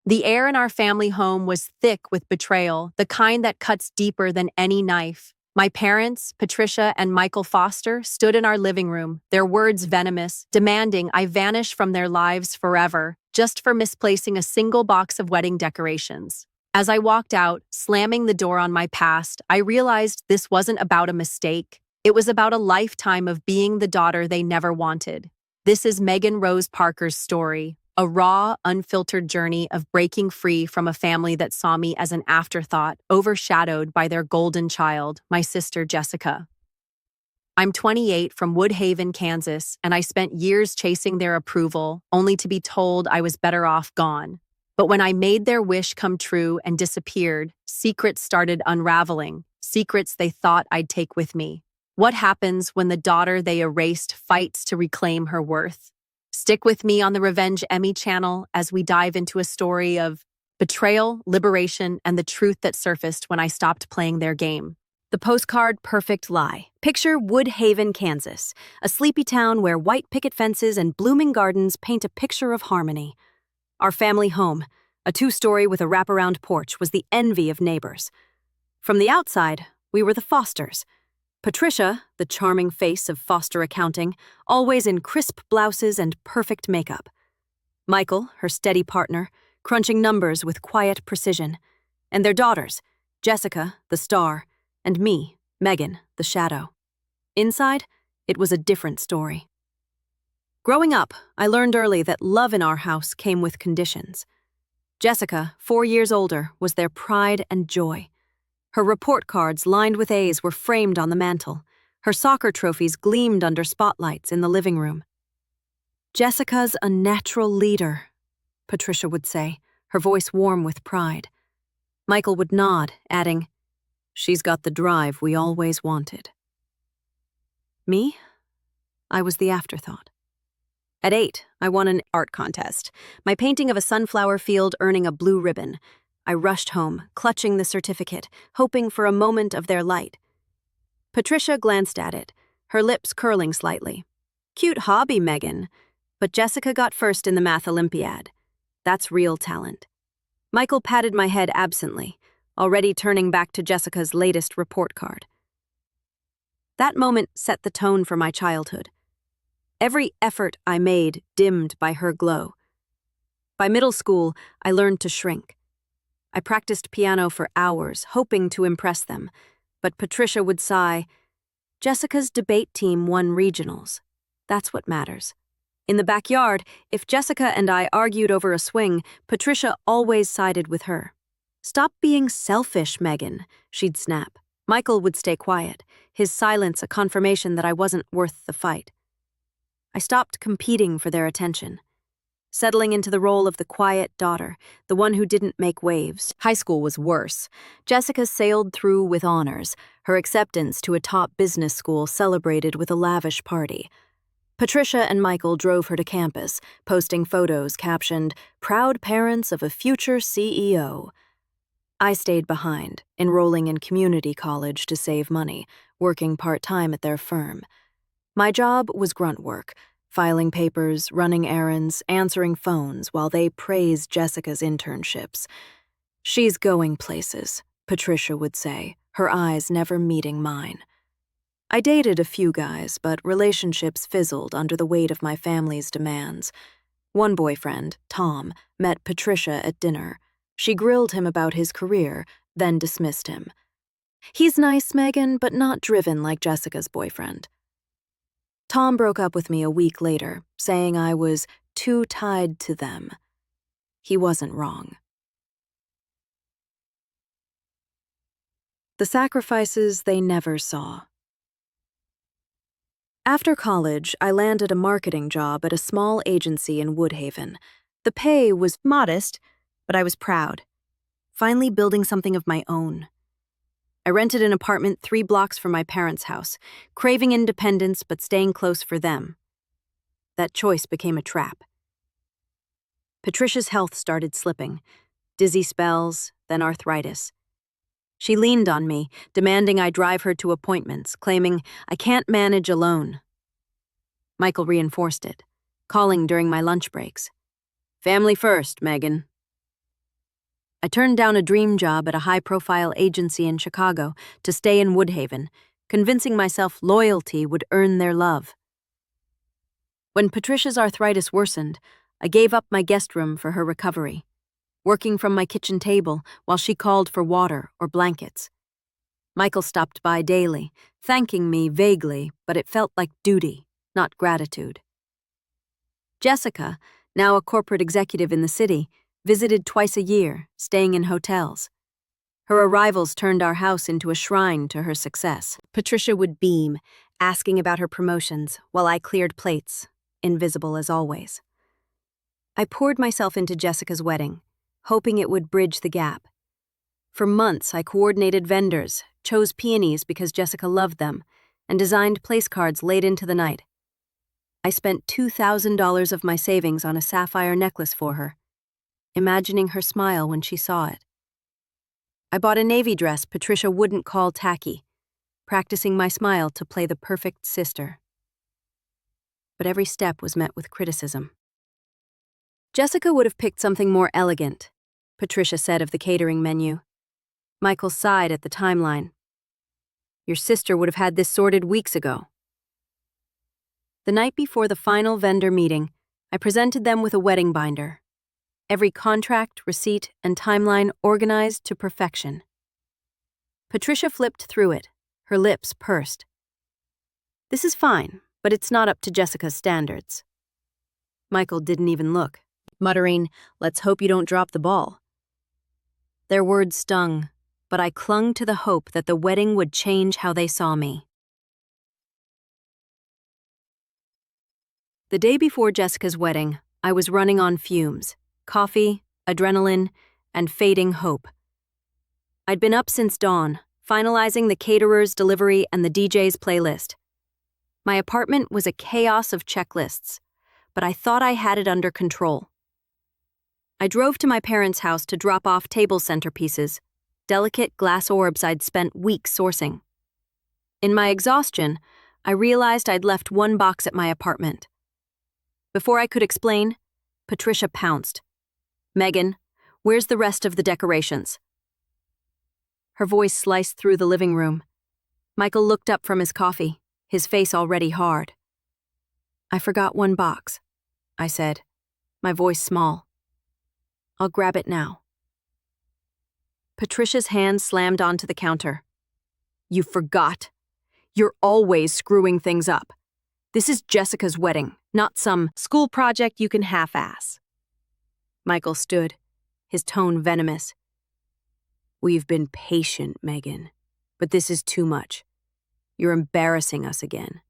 The air in our family home was thick with betrayal, the kind that cuts deeper than any knife. My parents, Patricia and Michael Foster, stood in our living room, their words venomous, demanding I vanish from their lives forever, just for misplacing a single box of wedding decorations. As I walked out, slamming the door on my past, I realized this wasn't about a mistake. It was about a lifetime of being the daughter they never wanted. This is Megan Rose Parker's story, a raw, unfiltered journey of breaking free from a family that saw me as an afterthought, overshadowed by their golden child, my sister Jessica. I'm 28 from Woodhaven, Kansas, and I spent years chasing their approval, only to be told I was better off gone. But when I made their wish come true and disappeared, secrets started unraveling, secrets they thought I'd take with me. What happens when the daughter they erased fights to reclaim her worth? Stick with me on the Revenge Emmy channel as we dive into a story of betrayal, liberation, and the truth that surfaced when I stopped playing their game. The postcard perfect lie. Picture Woodhaven, Kansas, a sleepy town where white picket fences and blooming gardens paint a picture of harmony. Our family home, a 2-story with a wraparound porch, was the envy of neighbors. From the outside, we were the Fosters. Patricia, the charming face of Foster accounting, always in crisp blouses and perfect makeup. Michael, her steady partner, crunching numbers with quiet precision. And their daughters, Jessica, the star, and me, Megan, the shadow. Inside, it was a different story. Growing up, I learned early that love in our house came with conditions. Jessica, 4 years older, was their pride and joy. Her report cards lined with A's were framed on the mantel. Her soccer trophies gleamed under spotlights in the living room. Jessica's a natural leader, Patricia would say, her voice warm with pride. Michael would nod, adding, "She's got the drive we always wanted." Me? I was the afterthought. At 8, I won an art contest, my painting of a sunflower field earning a blue ribbon. I rushed home, clutching the certificate, hoping for a moment of their light. Patricia glanced at it, her lips curling slightly. "Cute hobby, Megan." But Jessica got first in the math Olympiad. That's real talent. Michael patted my head absently, already turning back to Jessica's latest report card. That moment set the tone for my childhood. Every effort I made dimmed by her glow. By middle school, I learned to shrink. I practiced piano for hours, hoping to impress them, but Patricia would sigh, "Jessica's debate team won regionals. That's what matters." In the backyard, if Jessica and I argued over a swing, Patricia always sided with her. "Stop being selfish, Megan," she'd snap. Michael would stay quiet, his silence a confirmation that I wasn't worth the fight. I stopped competing for their attention, settling into the role of the quiet daughter, the one who didn't make waves. High school was worse. Jessica sailed through with honors, her acceptance to a top business school celebrated with a lavish party. Patricia and Michael drove her to campus, posting photos captioned, "Proud parents of a future CEO." I stayed behind, enrolling in community college to save money, working part-time at their firm. My job was grunt work, filing papers, running errands, answering phones while they praised Jessica's internships. "She's going places," Patricia would say, her eyes never meeting mine. I dated a few guys, but relationships fizzled under the weight of my family's demands. One boyfriend, Tom, met Patricia at dinner. She grilled him about his career, then dismissed him. "He's nice, Megan, but not driven like Jessica's boyfriend." Tom broke up with me a week later, saying I was too tied to them. He wasn't wrong. The sacrifices they never saw. After college, I landed a marketing job at a small agency in Woodhaven. The pay was modest, but I was proud. Finally building something of my own. I rented an apartment 3 blocks from my parents' house, craving independence but staying close for them. That choice became a trap. Patricia's health started slipping, dizzy spells, then arthritis. She leaned on me, demanding I drive her to appointments, claiming I can't manage alone. Michael reinforced it, calling during my lunch breaks. "Family first, Megan." I turned down a dream job at a high-profile agency in Chicago to stay in Woodhaven, convincing myself loyalty would earn their love. When Patricia's arthritis worsened, I gave up my guest room for her recovery, working from my kitchen table while she called for water or blankets. Michael stopped by daily, thanking me vaguely, but it felt like duty, not gratitude. Jessica, now a corporate executive in the city, visited twice a year, staying in hotels. Her arrivals turned our house into a shrine to her success. Patricia would beam, asking about her promotions, while I cleared plates, invisible as always. I poured myself into Jessica's wedding, hoping it would bridge the gap. For months, I coordinated vendors, chose peonies because Jessica loved them, and designed place cards late into the night. I spent $2,000 of my savings on a sapphire necklace for her, imagining her smile when she saw it. I bought a navy dress Patricia wouldn't call tacky, practicing my smile to play the perfect sister. But every step was met with criticism. Jessica would have picked something more elegant, Patricia said of the catering menu. Michael sighed at the timeline. Your sister would have had this sorted weeks ago. The night before the final vendor meeting, I presented them with a wedding binder. Every contract, receipt, and timeline organized to perfection. Patricia flipped through it, her lips pursed. This is fine, but it's not up to Jessica's standards. Michael didn't even look, muttering, "Let's hope you don't drop the ball." Their words stung, but I clung to the hope that the wedding would change how they saw me. The day before Jessica's wedding, I was running on fumes. Coffee, adrenaline, and fading hope. I'd been up since dawn, finalizing the caterer's delivery and the DJ's playlist. My apartment was a chaos of checklists, but I thought I had it under control. I drove to my parents' house to drop off table centerpieces, delicate glass orbs I'd spent weeks sourcing. In my exhaustion, I realized I'd left one box at my apartment. Before I could explain, Patricia pounced. "Megan, where's the rest of the decorations?" Her voice sliced through the living room. Michael looked up from his coffee, his face already hard. "I forgot one box," I said, my voice small. "I'll grab it now." Patricia's hand slammed onto the counter. "You forgot? You're always screwing things up. This is Jessica's wedding, not some school project you can half-ass." Michael stood, his tone venomous. "We've been patient, Megan, but this is too much. You're embarrassing us again."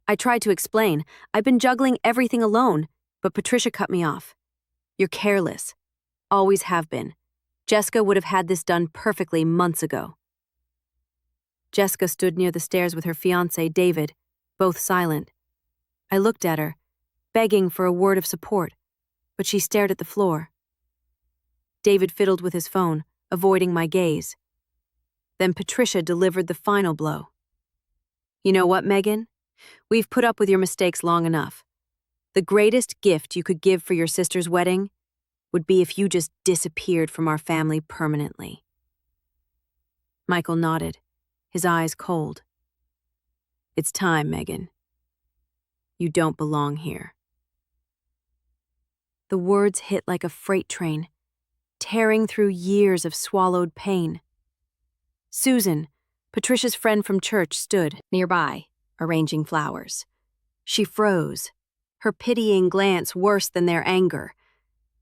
I tried to explain. I've been juggling everything alone, but Patricia cut me off. "You're careless. Always have been. Jessica would have had this done perfectly months ago." Jessica stood near the stairs with her fiancé, David, both silent. I looked at her, begging for a word of support, but she stared at the floor. David fiddled with his phone, avoiding my gaze. Then Patricia delivered the final blow. "You know what, Megan? We've put up with your mistakes long enough. The greatest gift you could give for your sister's wedding would be if you just disappeared from our family permanently." Michael nodded, his eyes cold. "It's time, Megan. You don't belong here." The words hit like a freight train, tearing through years of swallowed pain. Susan, Patricia's friend from church, stood nearby, arranging flowers. She froze, her pitying glance worse than their anger.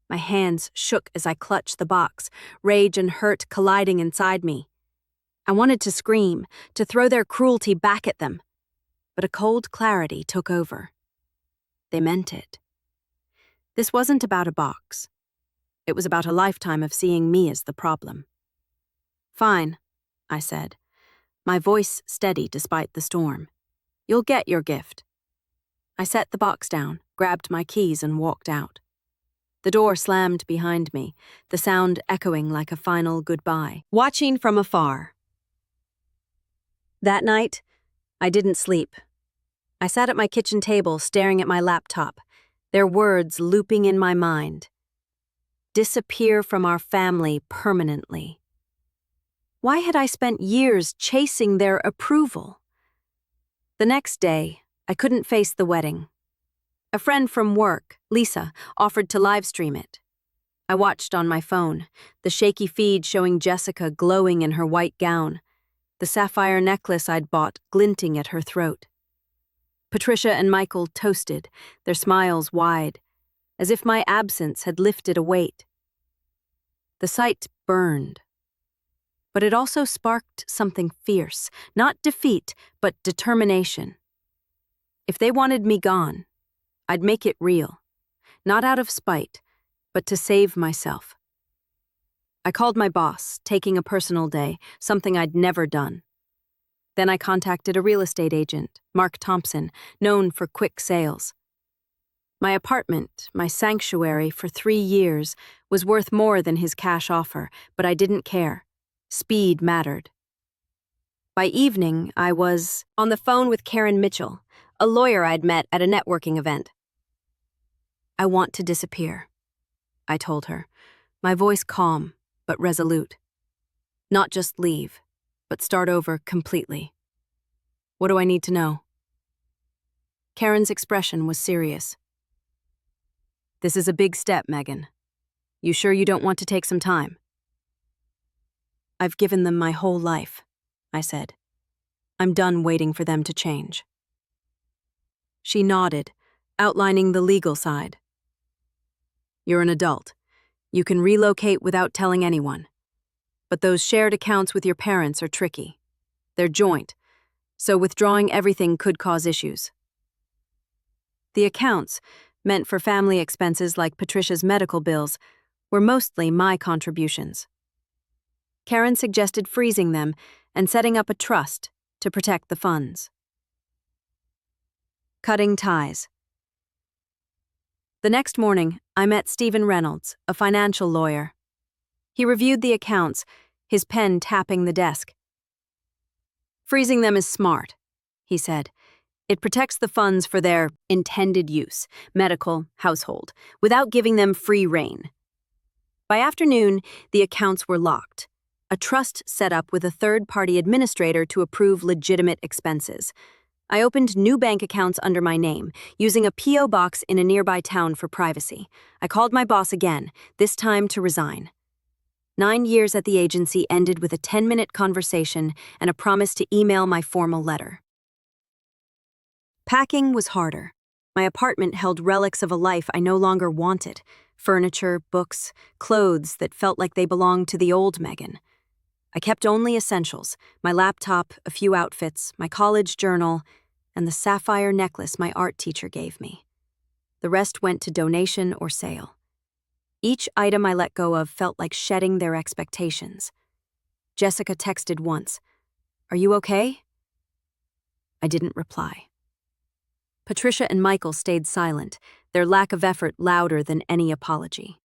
My hands shook as I clutched the box, rage and hurt colliding inside me. I wanted to scream, to throw their cruelty back at them, but a cold clarity took over. They meant it. This wasn't about a box. It was about a lifetime of seeing me as the problem. "Fine," I said, my voice steady despite the storm. "You'll get your gift." I set the box down, grabbed my keys, and walked out. The door slammed behind me, the sound echoing like a final goodbye. Watching from afar. That night, I didn't sleep. I sat at my kitchen table staring at my laptop, their words looping in my mind. disappear from our family permanently. Why had I spent years chasing their approval? The next day, I couldn't face the wedding. A friend from work, Lisa, offered to live stream it. I watched on my phone, the shaky feed showing Jessica glowing in her white gown, the sapphire necklace I'd bought glinting at her throat. Patricia and Michael toasted, their smiles wide, as if my absence had lifted a weight. The sight burned. But it also sparked something fierce, not defeat, but determination. If they wanted me gone, I'd make it real, not out of spite, but to save myself. I called my boss, taking a personal day, something I'd never done. Then I contacted a real estate agent, Mark Thompson, known for quick sales. My apartment, my sanctuary for 3 years, was worth more than his cash offer, but I didn't care. Speed mattered. By evening, I was on the phone with Karen Mitchell, a lawyer I'd met at a networking event. "I want to disappear," I told her, my voice calm but resolute. "Not just leave, but start over completely. What do I need to know?" Karen's expression was serious. "This is a big step, Megan. You sure you don't want to take some time?" "I've given them my whole life," I said. "I'm done waiting for them to change." She nodded, outlining the legal side. "You're an adult. You can relocate without telling anyone. But those shared accounts with your parents are tricky. They're joint, so withdrawing everything could cause issues." The accounts, meant for family expenses like Patricia's medical bills, were mostly my contributions. Karen suggested freezing them and setting up a trust to protect the funds. Cutting ties. The next morning, I met Stephen Reynolds, a financial lawyer. He reviewed the accounts, his pen tapping the desk. "Freezing them is smart," he said. "It protects the funds for their intended use, medical, household, without giving them free rein." By afternoon, the accounts were locked. A trust set up with a third-party administrator to approve legitimate expenses. I opened new bank accounts under my name, using a P.O. box in a nearby town for privacy. I called my boss again, this time to resign. 9 years at the agency ended with a 10-minute conversation and a promise to email my formal letter. Packing was harder. My apartment held relics of a life I no longer wanted. Furniture, books, clothes that felt like they belonged to the old Megan. I kept only essentials, my laptop, a few outfits, my college journal, and the sapphire necklace my art teacher gave me. The rest went to donation or sale. Each item I let go of felt like shedding their expectations. Jessica texted once, "Are you okay?" I didn't reply. Patricia and Michael stayed silent, their lack of effort louder than any apology.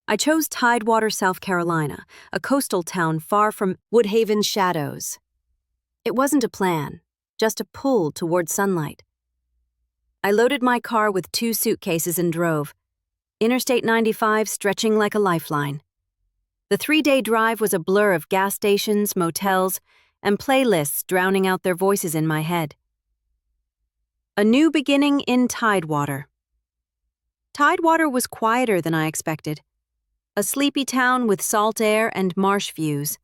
I chose Tidewater, South Carolina, a coastal town far from Woodhaven's shadows. It wasn't a plan, just a pull toward sunlight. I loaded my car with 2 suitcases and drove, Interstate 95 stretching like a lifeline. The 3-day drive was a blur of gas stations, motels, and playlists drowning out their voices in my head. A new beginning in Tidewater. Tidewater was quieter than I expected. A sleepy town with salt air and marsh views.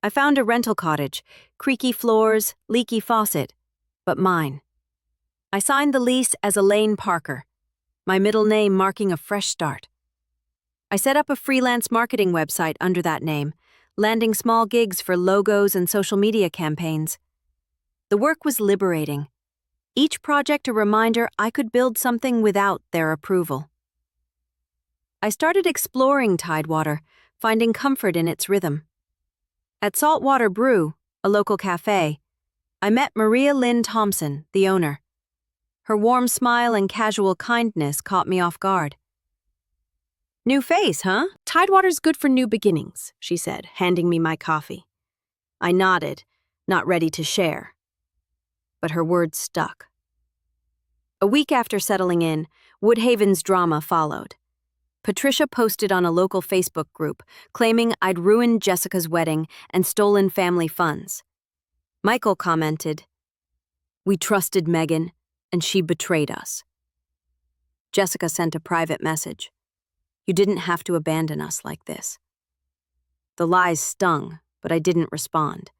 I found a rental cottage, creaky floors, leaky faucet, but mine. I signed the lease as Elaine Parker, my middle name marking a fresh start. I set up a freelance marketing website under that name, landing small gigs for logos and social media campaigns. The work was liberating. Each project a reminder I could build something without their approval. I started exploring Tidewater, finding comfort in its rhythm. At Saltwater Brew, a local cafe, I met Maria Lynn Thompson, the owner. Her warm smile and casual kindness caught me off guard. "New face, huh? Tidewater's good for new beginnings," she said, handing me my coffee. I nodded, not ready to share. But her words stuck. A week after settling in, Woodhaven's drama followed. Patricia posted on a local Facebook group, claiming I'd ruined Jessica's wedding and stolen family funds. Michael commented, "We trusted Megan, and she betrayed us." Jessica sent a private message. "You didn't have to abandon us like this." The lies stung, but I didn't respond.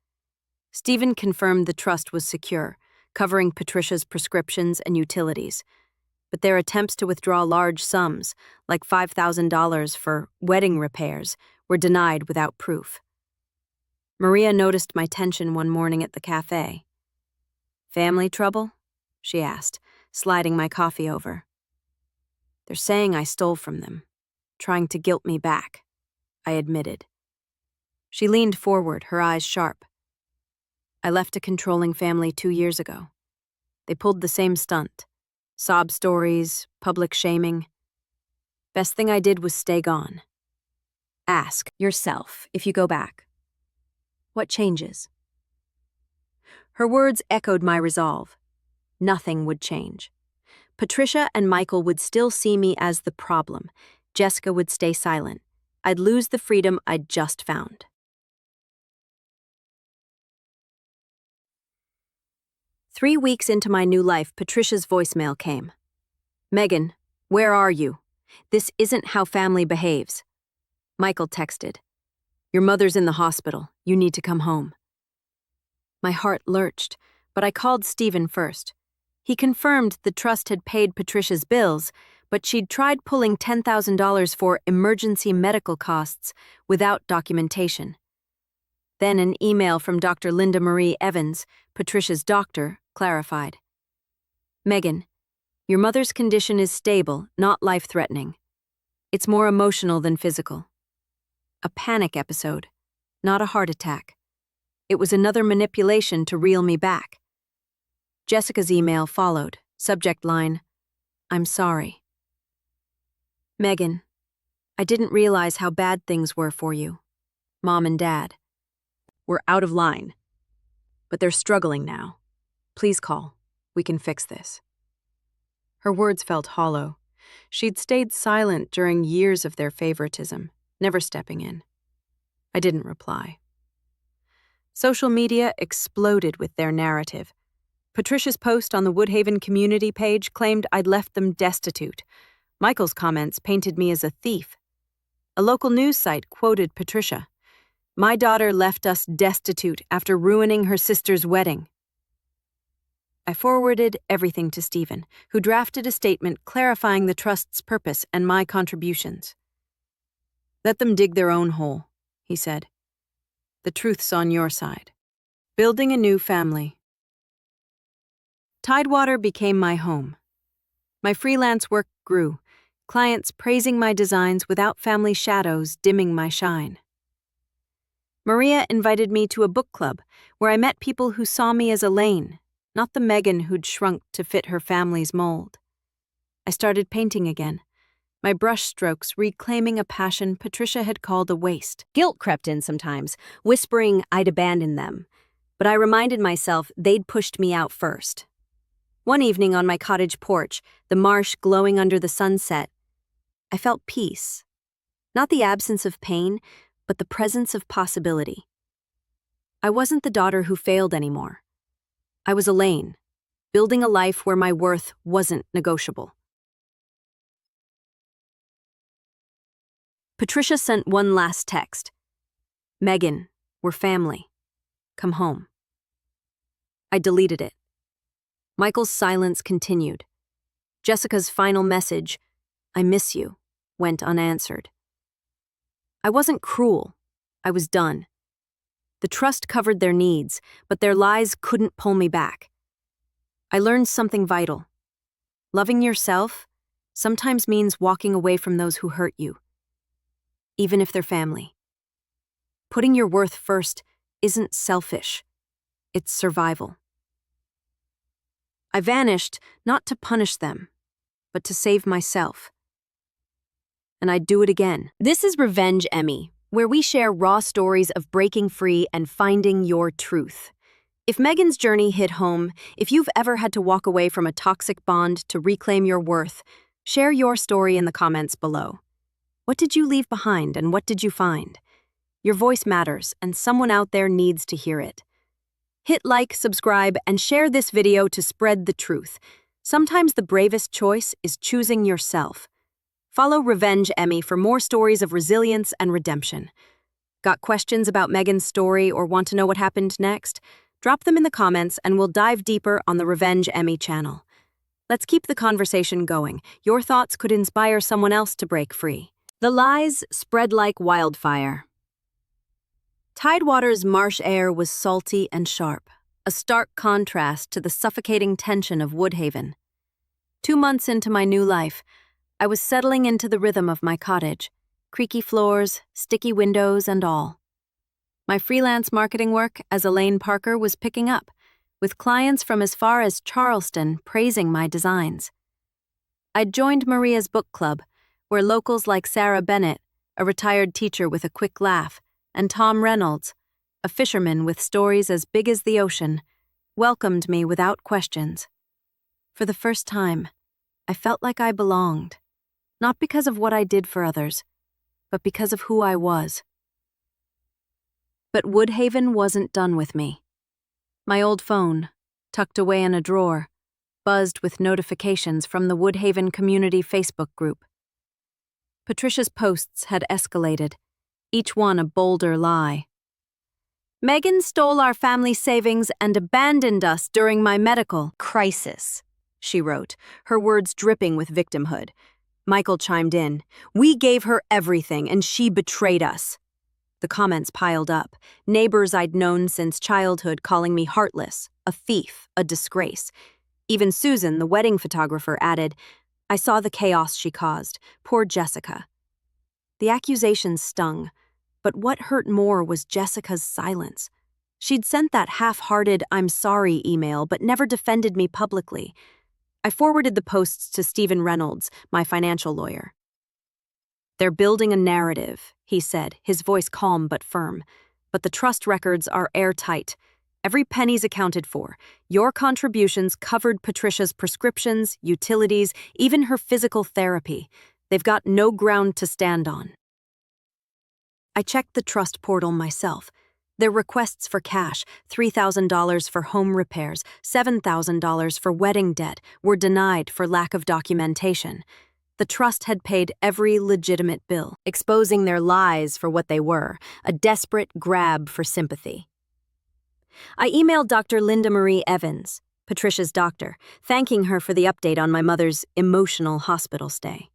Stephen confirmed the trust was secure, covering Patricia's prescriptions and utilities. But their attempts to withdraw large sums, like $5,000 for wedding repairs, were denied without proof. Maria noticed my tension one morning at the cafe. "Family trouble?" she asked, sliding my coffee over. "They're saying I stole from them, trying to guilt me back," I admitted. She leaned forward, her eyes sharp. "I left a controlling family 2 years ago. They pulled the same stunt. Sob stories, public shaming. Best thing I did was stay gone." Ask yourself, if you go back, what changes? Her words echoed my resolve. Nothing would change. Patricia and Michael would still see me as the problem. Jessica would stay silent. I'd lose the freedom I'd just found. 3 weeks into my new life, Patricia's voicemail came. "Megan, where are you? This isn't how family behaves." Michael texted, "Your mother's in the hospital. You need to come home." My heart lurched, but I called Stephen first. He confirmed the trust had paid Patricia's bills, but she'd tried pulling $10,000 for emergency medical costs without documentation. Then an email from Dr. Linda Marie Evans, Patricia's doctor, clarified. "Megan, your mother's condition is stable, not life-threatening. It's more emotional than physical. A panic episode, not a heart attack. It was another manipulation to reel me back." Jessica's email followed, subject line, "I'm sorry." "Megan, I didn't realize how bad things were for you. Mom and Dad. We're out of line. But they're struggling now. Please call. We can fix this." Her words felt hollow. She'd stayed silent during years of their favoritism, never stepping in. I didn't reply. Social media exploded with their narrative. Patricia's post on the Woodhaven community page claimed I'd left them destitute. Michael's comments painted me as a thief. A local news site quoted Patricia, "My daughter left us destitute after ruining her sister's wedding." I forwarded everything to Stephen, who drafted a statement clarifying the trust's purpose and my contributions. "Let them dig their own hole," he said. "The truth's on your side." Building a new family. Tidewater became my home. My freelance work grew, clients praising my designs without family shadows dimming my shine. Maria invited me to a book club where I met people who saw me as Elaine, not the Megan who'd shrunk to fit her family's mold. I started painting again, my brushstrokes reclaiming a passion Patricia had called a waste. Guilt crept in sometimes, whispering I'd abandoned them, but I reminded myself they'd pushed me out first. One evening on my cottage porch, the marsh glowing under the sunset, I felt peace. Not the absence of pain, but the presence of possibility. I wasn't the daughter who failed anymore. I was Elaine, building a life where my worth wasn't negotiable. Patricia sent one last text. "Megan, we're family. Come home." I deleted it. Michael's silence continued. Jessica's final message, "I miss you," went unanswered. I wasn't cruel. I was done. The trust covered their needs, but their lies couldn't pull me back. I learned something vital. Loving yourself sometimes means walking away from those who hurt you, even if they're family. Putting your worth first isn't selfish. It's survival. I vanished not to punish them, but to save myself. And I'd do it again. This is Revenge Emmy, where we share raw stories of breaking free and finding your truth. If Megan's journey hit home, if you've ever had to walk away from a toxic bond to reclaim your worth, share your story in the comments below. What did you leave behind and what did you find? Your voice matters, and someone out there needs to hear it. Hit like, subscribe, and share this video to spread the truth. Sometimes the bravest choice is choosing yourself. Follow Revenge Emmy for more stories of resilience and redemption. Got questions about Megan's story or want to know what happened next? Drop them in the comments and we'll dive deeper on the Revenge Emmy channel. Let's keep the conversation going. Your thoughts could inspire someone else to break free. The lies spread like wildfire. Tidewater's marsh air was salty and sharp, a stark contrast to the suffocating tension of Woodhaven. 2 months into my new life, I was settling into the rhythm of my cottage, creaky floors, sticky windows, and all. My freelance marketing work as Elaine Parker was picking up, with clients from as far as Charleston praising my designs. I'd joined Maria's book club, where locals like Sarah Bennett, a retired teacher with a quick laugh, and Tom Reynolds, a fisherman with stories as big as the ocean, welcomed me without questions. For the first time, I felt like I belonged, not because of what I did for others, but because of who I was. But Woodhaven wasn't done with me. My old phone, tucked away in a drawer, buzzed with notifications from the Woodhaven Community Facebook group. Patricia's posts had escalated, each one a bolder lie. Megan stole our family savings and abandoned us during my medical crisis, she wrote, her words dripping with victimhood. Michael chimed in. We gave her everything and she betrayed us. The comments piled up, neighbors I'd known since childhood calling me heartless, a thief, a disgrace. Even Susan, the wedding photographer, added, I saw the chaos she caused. Poor Jessica. The accusations stung, but what hurt more was Jessica's silence. She'd sent that half-hearted I'm sorry email but never defended me publicly. I forwarded the posts to Stephen Reynolds, my financial lawyer. They're building a narrative, he said, his voice calm but firm. But the trust records are airtight. Every penny's accounted for. Your contributions covered Patricia's prescriptions, utilities, even her physical therapy. They've got no ground to stand on. I checked the trust portal myself. Their requests for cash, $3,000 for home repairs, $7,000 for wedding debt, were denied for lack of documentation. The trust had paid every legitimate bill, exposing their lies for what they were, a desperate grab for sympathy. I emailed Dr. Linda Marie Evans, Patricia's doctor, thanking her for the update on my mother's emotional hospital stay.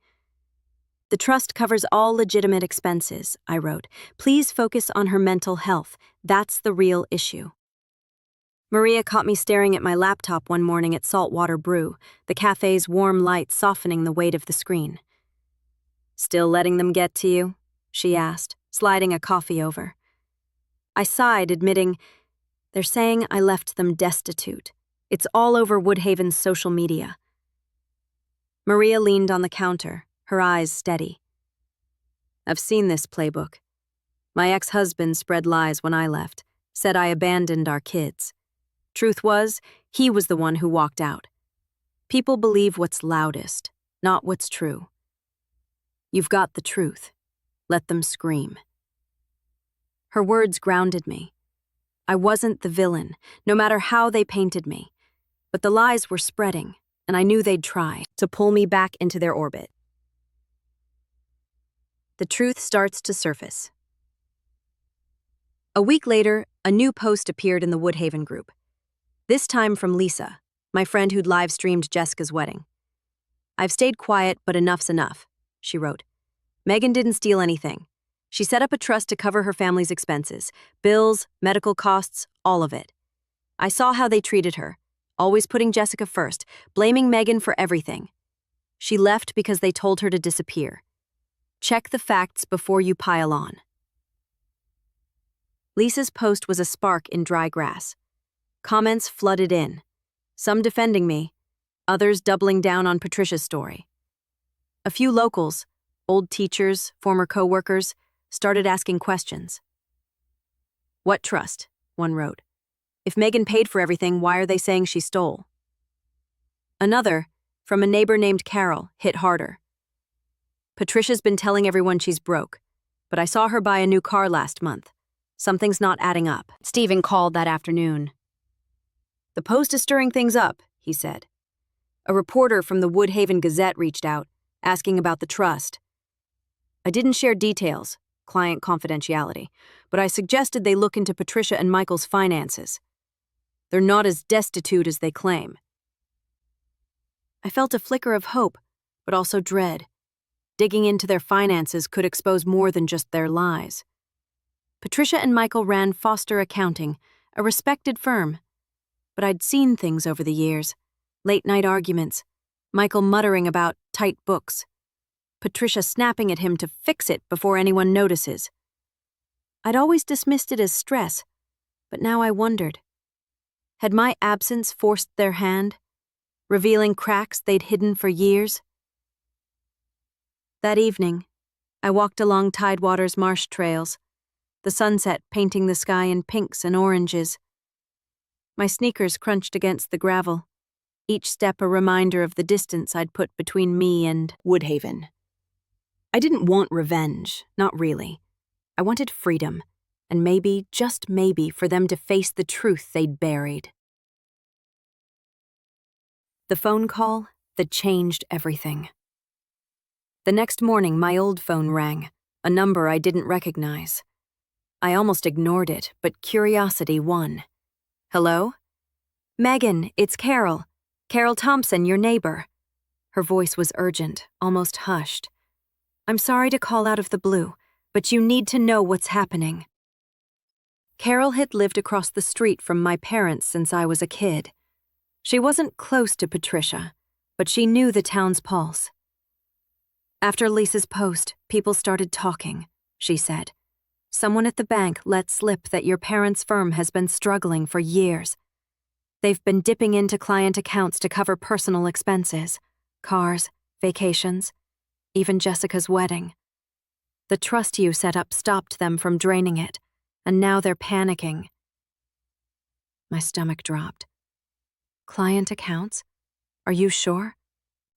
The trust covers all legitimate expenses, I wrote. Please focus on her mental health. That's the real issue. Maria caught me staring at my laptop one morning at Saltwater Brew, the cafe's warm light softening the weight of the screen. Still letting them get to you? She asked, sliding a coffee over. I sighed, admitting, they're saying I left them destitute. It's all over Woodhaven's social media. Maria leaned on the counter, her eyes steady. I've seen this playbook. My ex-husband spread lies when I left, said I abandoned our kids. Truth was, he was the one who walked out. People believe what's loudest, not what's true. You've got the truth. Let them scream. Her words grounded me. I wasn't the villain, no matter how they painted me. But the lies were spreading, and I knew they'd try to pull me back into their orbit. The truth starts to surface. A week later, a new post appeared in the Woodhaven group. This time from Lisa, my friend who'd live-streamed Jessica's wedding. I've stayed quiet, but enough's enough, she wrote. Megan didn't steal anything. She set up a trust to cover her family's expenses, bills, medical costs, all of it. I saw how they treated her, always putting Jessica first, blaming Megan for everything. She left because they told her to disappear. Check the facts before you pile on. Lisa's post was a spark in dry grass. Comments flooded in, some defending me, others doubling down on Patricia's story. A few locals, old teachers, former co-workers, started asking questions. What trust? One wrote. If Megan paid for everything, why are they saying she stole? Another, from a neighbor named Carol, hit harder. Patricia's been telling everyone she's broke, but I saw her buy a new car last month. Something's not adding up. Stephen called that afternoon. The Post is stirring things up, he said. A reporter from the Woodhaven Gazette reached out, asking about the trust. I didn't share details, client confidentiality, but I suggested they look into Patricia and Michael's finances. They're not as destitute as they claim. I felt a flicker of hope, but also dread. Digging into their finances could expose more than just their lies. Patricia and Michael ran Foster Accounting, a respected firm. But I'd seen things over the years. Late-night arguments, Michael muttering about tight books, Patricia snapping at him to fix it before anyone notices. I'd always dismissed it as stress, but now I wondered. Had my absence forced their hand, revealing cracks they'd hidden for years? That evening, I walked along Tidewater's marsh trails, the sunset painting the sky in pinks and oranges. My sneakers crunched against the gravel, each step a reminder of the distance I'd put between me and Woodhaven. I didn't want revenge, not really. I wanted freedom, and maybe, just maybe, for them to face the truth they'd buried. The phone call that changed everything. The next morning, my old phone rang, a number I didn't recognize. I almost ignored it, but curiosity won. Hello? Megan, it's Carol. Carol Thompson, your neighbor. Her voice was urgent, almost hushed. I'm sorry to call out of the blue, but you need to know what's happening. Carol had lived across the street from my parents since I was a kid. She wasn't close to Patricia, but she knew the town's pulse. After Lisa's post, people started talking, she said. Someone at the bank let slip that your parents' firm has been struggling for years. They've been dipping into client accounts to cover personal expenses, cars, vacations, even Jessica's wedding. The trust you set up stopped them from draining it, and now they're panicking. My stomach dropped. Client accounts? Are you sure?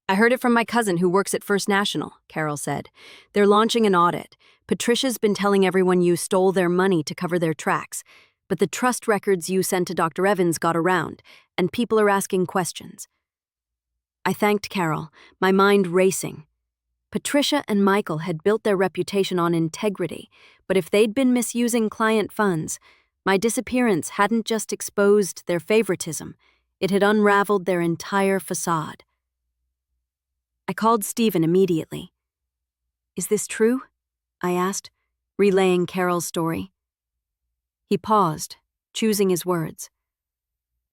I heard it from my cousin who works at First National, Carol said. They're launching an audit. Patricia's been telling everyone you stole their money to cover their tracks, but the trust records you sent to Dr. Evans got around, and people are asking questions. I thanked Carol, my mind racing. Patricia and Michael had built their reputation on integrity, but if they'd been misusing client funds, my disappearance hadn't just exposed their favoritism, it had unraveled their entire facade. I called Stephen immediately. Is this true? I asked, relaying Carol's story. He paused, choosing his words.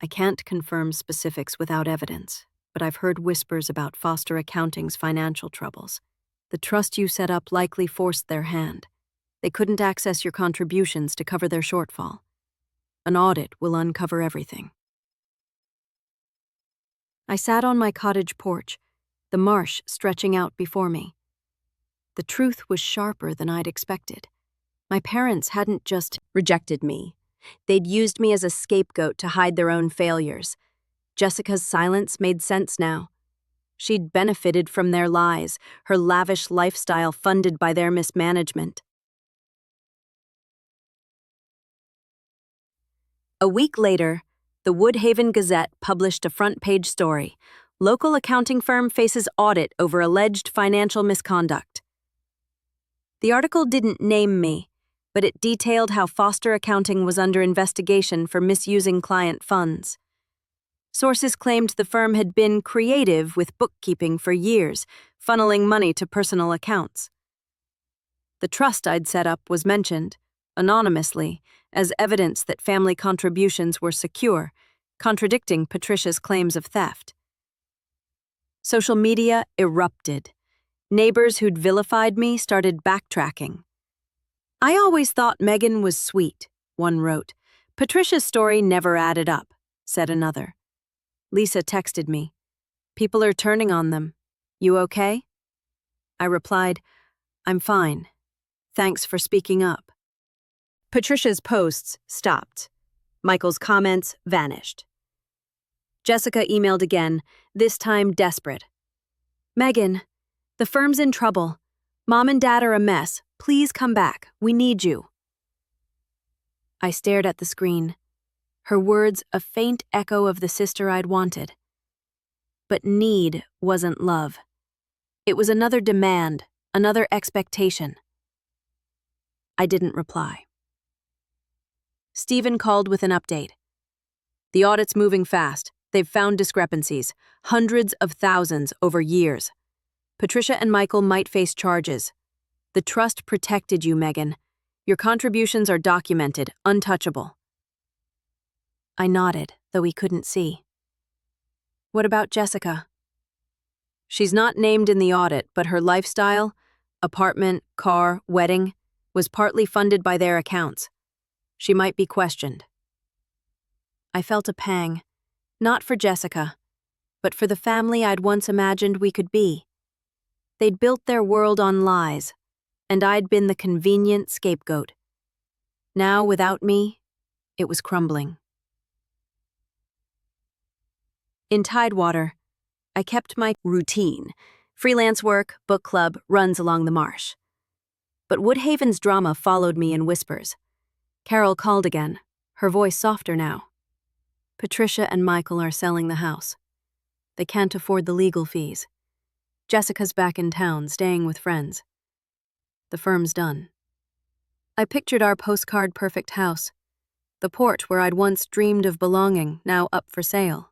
I can't confirm specifics without evidence, but I've heard whispers about Foster Accounting's financial troubles. The trust you set up likely forced their hand. They couldn't access your contributions to cover their shortfall. An audit will uncover everything. I sat on my cottage porch, the marsh stretching out before me. The truth was sharper than I'd expected. My parents hadn't just rejected me. They'd used me as a scapegoat to hide their own failures. Jessica's silence made sense now. She'd benefited from their lies, her lavish lifestyle funded by their mismanagement. A week later, the Woodhaven Gazette published a front-page story. Local accounting firm faces audit over alleged financial misconduct. The article didn't name me, but it detailed how Foster Accounting was under investigation for misusing client funds. Sources claimed the firm had been creative with bookkeeping for years, funneling money to personal accounts. The trust I'd set up was mentioned, anonymously, as evidence that family contributions were secure, contradicting Patricia's claims of theft. Social media erupted. Neighbors who'd vilified me started backtracking. I always thought Megan was sweet, one wrote. Patricia's story never added up, said another. Lisa texted me. People are turning on them. You okay? I replied, I'm fine. Thanks for speaking up. Patricia's posts stopped. Michael's comments vanished. Jessica emailed again, this time desperate. Megan, the firm's in trouble. Mom and Dad are a mess. Please come back. We need you. I stared at the screen, her words a faint echo of the sister I'd wanted. But need wasn't love. It was another demand, another expectation. I didn't reply. Stephen called with an update. The audit's moving fast. They've found discrepancies, hundreds of thousands over years. Patricia and Michael might face charges. The trust protected you, Megan. Your contributions are documented, untouchable. I nodded, though he couldn't see. What about Jessica? She's not named in the audit, but her lifestyle, apartment, car, wedding, was partly funded by their accounts. She might be questioned. I felt a pang, not for Jessica, but for the family I'd once imagined we could be. They'd built their world on lies, and I'd been the convenient scapegoat. Now, without me, it was crumbling. In Tidewater, I kept my routine, freelance work, book club, runs along the marsh. But Woodhaven's drama followed me in whispers. Carol called again, her voice softer now. Patricia and Michael are selling the house. They can't afford the legal fees. Jessica's back in town, staying with friends. The firm's done. I pictured our postcard-perfect house, the porch where I'd once dreamed of belonging, now up for sale.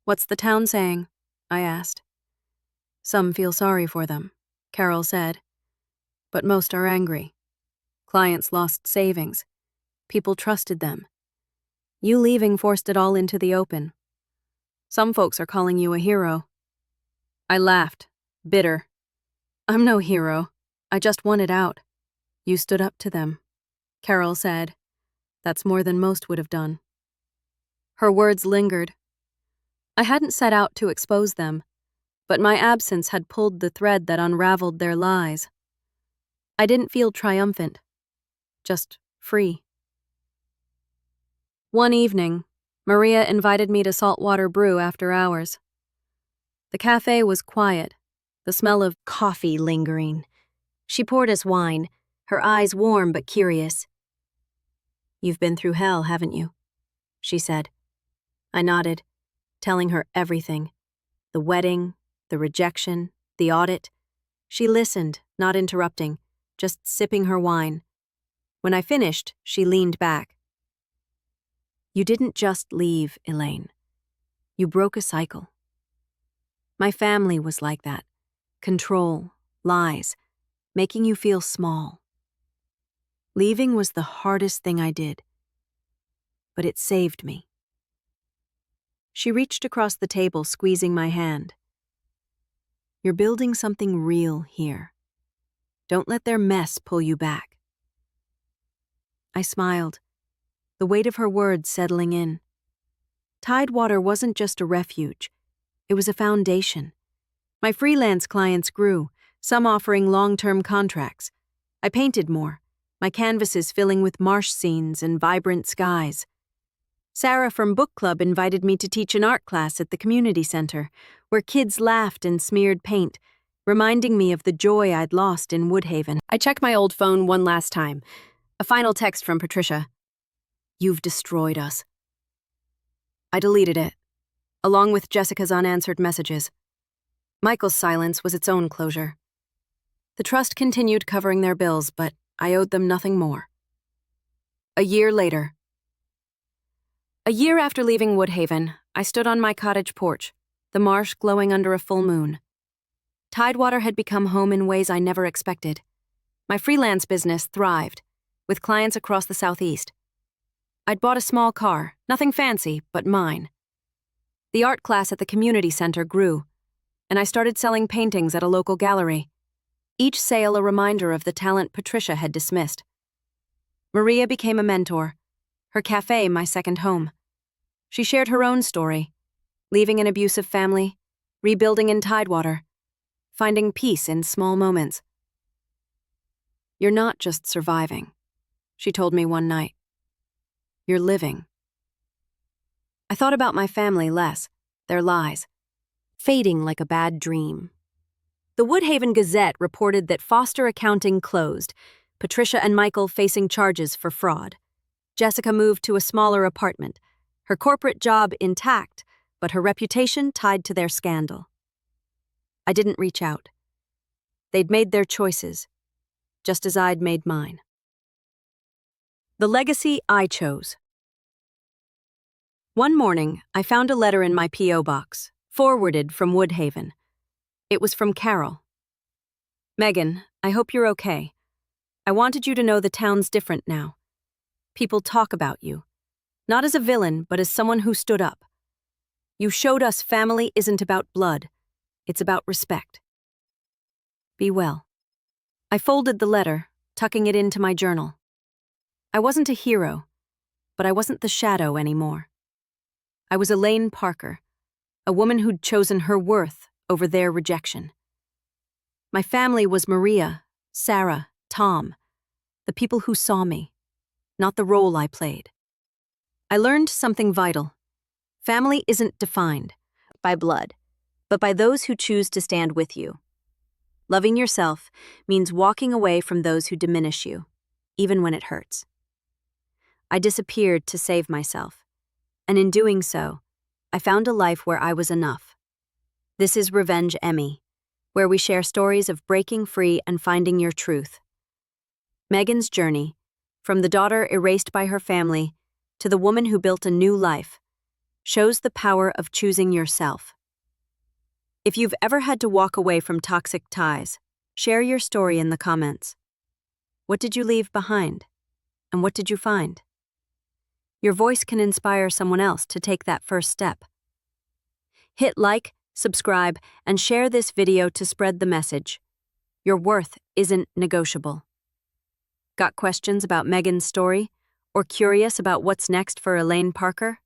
What's the town saying? I asked. Some feel sorry for them, Carol said. But most are angry. Clients lost savings. People trusted them. You leaving forced it all into the open. Some folks are calling you a hero. I laughed, bitter. I'm no hero. I just wanted out. You stood up to them, Carol said. That's more than most would have done. Her words lingered. I hadn't set out to expose them, but my absence had pulled the thread that unraveled their lies. I didn't feel triumphant, just free. One evening, Maria invited me to Saltwater Brew after hours. The cafe was quiet, the smell of coffee lingering. She poured us wine, her eyes warm but curious. You've been through hell, haven't you? She said. I nodded, telling her everything. The wedding, the rejection, the audit. She listened, not interrupting, just sipping her wine. When I finished, she leaned back. You didn't just leave, Elaine. You broke a cycle. My family was like that. Control, lies, making you feel small. Leaving was the hardest thing I did, but it saved me. She reached across the table, squeezing my hand. You're building something real here. Don't let their mess pull you back. I smiled, the weight of her words settling in. Tidewater wasn't just a refuge. It was a foundation. My freelance clients grew, some offering long-term contracts. I painted more, my canvases filling with marsh scenes and vibrant skies. Sarah from book club invited me to teach an art class at the community center, where kids laughed and smeared paint, reminding me of the joy I'd lost in Woodhaven. I checked my old phone one last time. A final text from Patricia. You've destroyed us. I deleted it, along with Jessica's unanswered messages. Michael's silence was its own closure. The trust continued covering their bills, but I owed them nothing more. A year later. A year after leaving Woodhaven, I stood on my cottage porch, the marsh glowing under a full moon. Tidewater had become home in ways I never expected. My freelance business thrived, with clients across the Southeast. I'd bought a small car, nothing fancy, but mine. The art class at the community center grew, and I started selling paintings at a local gallery. Each sale a reminder of the talent Patricia had dismissed. Maria became a mentor, her cafe my second home. She shared her own story, leaving an abusive family, rebuilding in Tidewater, finding peace in small moments. You're not just surviving, she told me one night. You're living. I thought about my family less, their lies, fading like a bad dream. The Woodhaven Gazette reported that Foster accounting closed, Patricia and Michael facing charges for fraud. Jessica moved to a smaller apartment, her corporate job intact, but her reputation tied to their scandal. I didn't reach out. They'd made their choices, just as I'd made mine. The legacy I chose. One morning, I found a letter in my P.O. box, forwarded from Woodhaven. It was from Carol. Megan, I hope you're okay. I wanted you to know the town's different now. People talk about you, not as a villain, but as someone who stood up. You showed us family isn't about blood, it's about respect. Be well. I folded the letter, tucking it into my journal. I wasn't a hero, but I wasn't the shadow anymore. I was Elaine Parker, a woman who'd chosen her worth over their rejection. My family was Maria, Sarah, Tom, the people who saw me, not the role I played. I learned something vital. Family isn't defined by blood, but by those who choose to stand with you. Loving yourself means walking away from those who diminish you, even when it hurts. I disappeared to save myself, and in doing so, I found a life where I was enough. This is Revenge Emmy, where we share stories of breaking free and finding your truth. Megan's journey, from the daughter erased by her family to the woman who built a new life, shows the power of choosing yourself. If you've ever had to walk away from toxic ties, share your story in the comments. What did you leave behind? And what did you find? Your voice can inspire someone else to take that first step. Hit like, subscribe, and share this video to spread the message. Your worth isn't negotiable. Got questions about Megan's story? Or curious about what's next for Elaine Parker?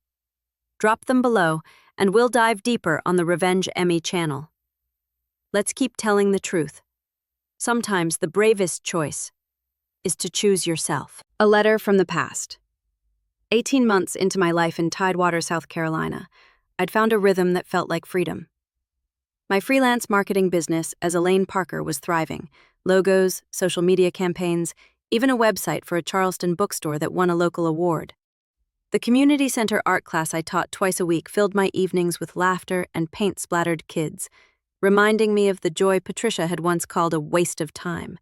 Drop them below, and we'll dive deeper on the Revenge Emmy channel. Let's keep telling the truth. Sometimes the bravest choice is to choose yourself. A letter from the past. 18 months into my life in Tidewater, South Carolina, I'd found a rhythm that felt like freedom. My freelance marketing business as Elaine Parker was thriving. Logos, social media campaigns, even a website for a Charleston bookstore that won a local award. The community center art class I taught twice a week filled my evenings with laughter and paint-splattered kids, reminding me of the joy Patricia had once called a waste of time.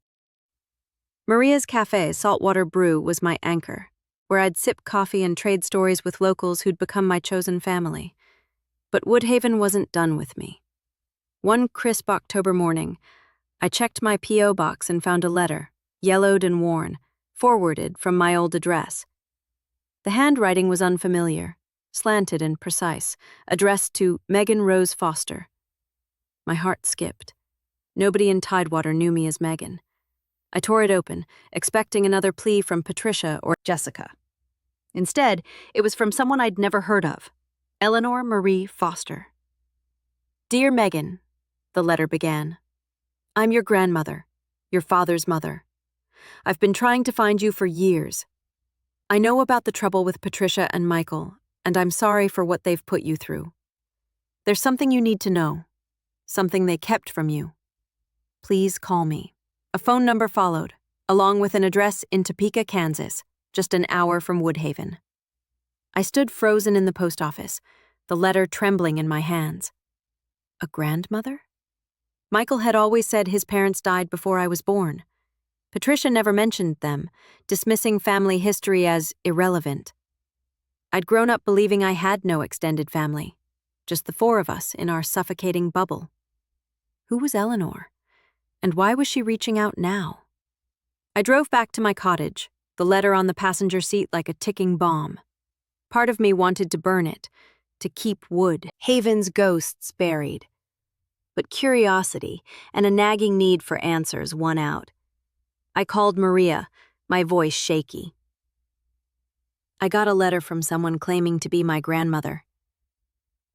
Maria's Cafe Saltwater Brew was my anchor, where I'd sip coffee and trade stories with locals who'd become my chosen family. But Woodhaven wasn't done with me. One crisp October morning, I checked my P.O. box and found a letter, yellowed and worn, forwarded from my old address. The handwriting was unfamiliar, slanted and precise, addressed to Megan Rose Foster. My heart skipped. Nobody in Tidewater knew me as Megan. I tore it open, expecting another plea from Patricia or Jessica. Instead, it was from someone I'd never heard of, Eleanor Marie Foster. Dear Megan, the letter began. I'm your grandmother, your father's mother. I've been trying to find you for years. I know about the trouble with Patricia and Michael, and I'm sorry for what they've put you through. There's something you need to know, something they kept from you. Please call me. A phone number followed, along with an address in Topeka, Kansas, just an hour from Woodhaven. I stood frozen in the post office, the letter trembling in my hands. A grandmother? Michael had always said his parents died before I was born. Patricia never mentioned them, dismissing family history as irrelevant. I'd grown up believing I had no extended family, just the four of us in our suffocating bubble. Who was Eleanor? And why was she reaching out now? I drove back to my cottage, the letter on the passenger seat like a ticking bomb. Part of me wanted to burn it, to keep Woodhaven's ghosts buried. But curiosity and a nagging need for answers won out. I called Maria, my voice shaky. I got a letter from someone claiming to be my grandmother.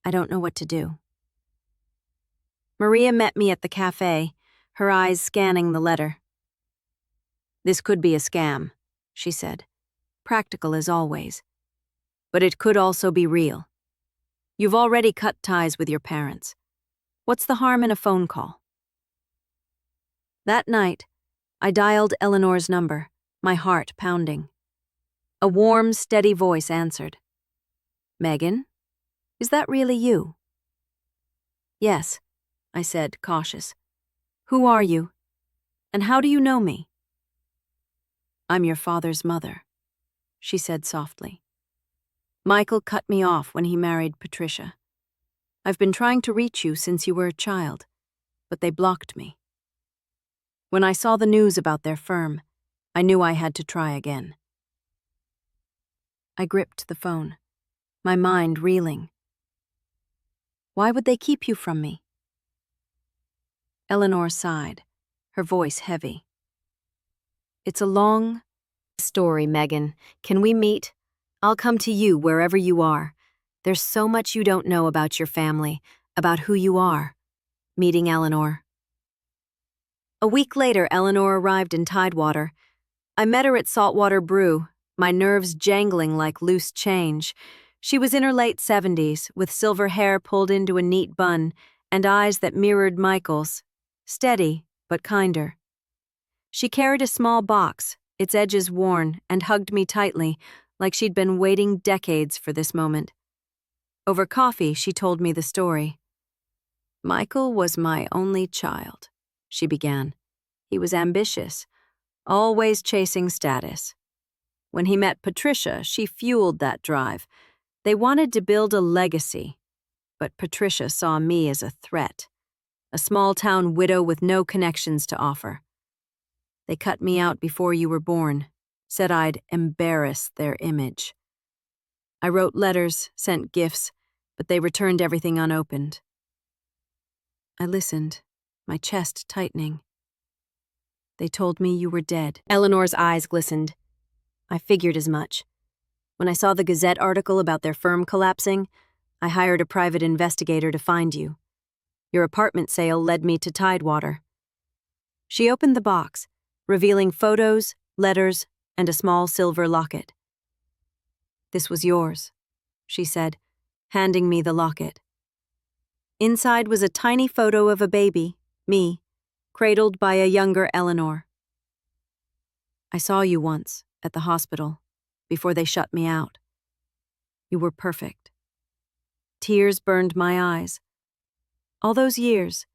I don't know what to do. Maria met me at the cafe, her eyes scanning the letter. This could be a scam, she said, practical as always. But it could also be real. You've already cut ties with your parents. What's the harm in a phone call? That night, I dialed Eleanor's number, my heart pounding. A warm, steady voice answered. "Megan, is that really you?" "Yes," I said, cautious. "Who are you? And how do you know me?" "I'm your father's mother," she said softly. "Michael cut me off when he married Patricia. I've been trying to reach you since you were a child, but they blocked me. When I saw the news about their firm, I knew I had to try again." I gripped the phone, my mind reeling. "Why would they keep you from me?" Eleanor sighed, her voice heavy. "It's a long story, Megan. Can we meet? I'll come to you wherever you are. There's so much you don't know about your family, about who you are." Meeting Eleanor. A week later, Eleanor arrived in Tidewater. I met her at Saltwater Brew, my nerves jangling like loose change. She was in her late 70s, with silver hair pulled into a neat bun and eyes that mirrored Michael's, steady but kinder. She carried a small box, its edges worn, and hugged me tightly, like she'd been waiting decades for this moment. Over coffee, she told me the story. "Michael was my only child," she began. "He was ambitious, always chasing status. When he met Patricia, she fueled that drive. They wanted to build a legacy, but Patricia saw me as a threat, a small-town widow with no connections to offer. They cut me out before you were born, said I'd embarrass their image. I wrote letters, sent gifts, but they returned everything unopened." I listened, my chest tightening. "They told me you were dead." Eleanor's eyes glistened. "I figured as much. When I saw the Gazette article about their firm collapsing, I hired a private investigator to find you. Your apartment sale led me to Tidewater." She opened the box, revealing photos, letters, and a small silver locket. "This was yours," she said, handing me the locket. Inside was a tiny photo of a baby, me, cradled by a younger Eleanor. "I saw you once, at the hospital, before they shut me out. You were perfect." Tears burned my eyes. All those years,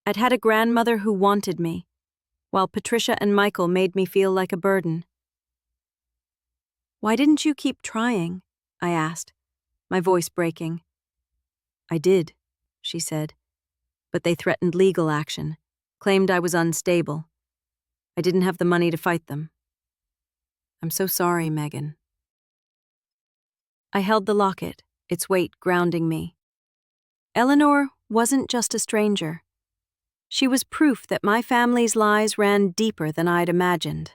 I'd had a grandmother who wanted me, while Patricia and Michael made me feel like a burden. "Why didn't you keep trying?" I asked, my voice breaking. "I did," she said, "but they threatened legal action, claimed I was unstable. I didn't have the money to fight them. I'm so sorry, Megan." I held the locket, its weight grounding me. Eleanor wasn't just a stranger. She was proof that my family's lies ran deeper than I'd imagined.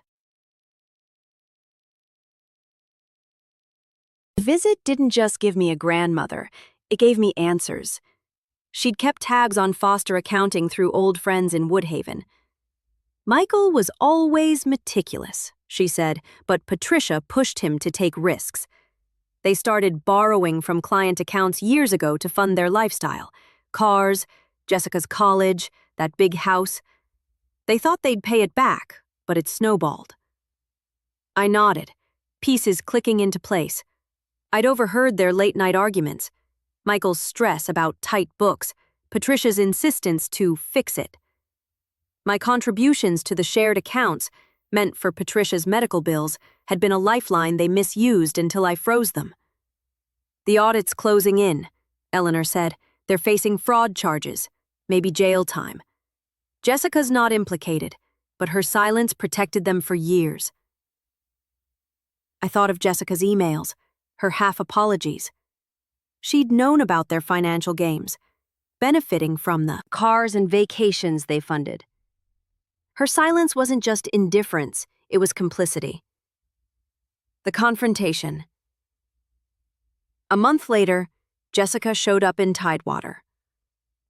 The visit didn't just give me a grandmother, it gave me answers. She'd kept tabs on foster accounting through old friends in Woodhaven. "Michael was always meticulous," she said, but Patricia pushed him to take risks. They started borrowing from client accounts years ago to fund their lifestyle. Cars, Jessica's college, that big house. They thought they'd pay it back, but it snowballed. I nodded, pieces clicking into place. I'd overheard their late-night arguments. Michael's stress about tight books, Patricia's insistence to fix it. My contributions to the shared accounts, meant for Patricia's medical bills, had been a lifeline they misused until I froze them. "The audit's closing in," Eleanor said. "They're facing fraud charges, maybe jail time. Jessica's not implicated, but her silence protected them for years." I thought of Jessica's emails, her half-apologies. She'd known about their financial games, benefiting from the cars and vacations they funded. Her silence wasn't just indifference, it was complicity. The confrontation. A month later, Jessica showed up in Tidewater.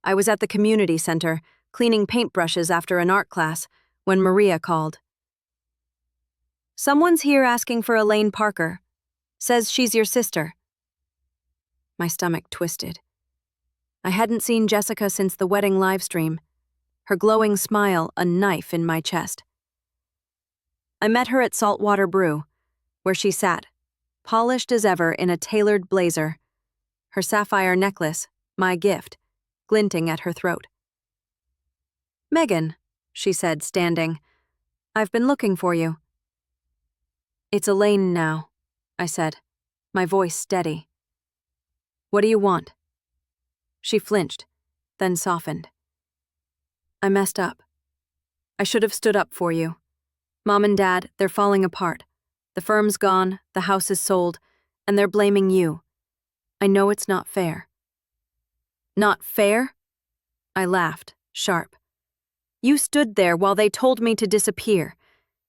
I was at the community center, cleaning paintbrushes after an art class, when Maria called. "Someone's here asking for Elaine Parker. Says she's your sister." My stomach twisted. I hadn't seen Jessica since the wedding livestream. her glowing smile a knife in my chest. I met her at Saltwater Brew, where she sat, polished as ever in a tailored blazer, her sapphire necklace, my gift, glinting at her throat. "Megan," she said, standing, "I've been looking for you." "It's Elaine now," I said, my voice steady. "What do you want?" She flinched, then softened. "I messed up. I should have stood up for you. Mom and Dad, they're falling apart. The firm's gone, the house is sold, and they're blaming you. I know it's not fair." "Not fair?" I laughed, sharp. "You stood there while they told me to disappear.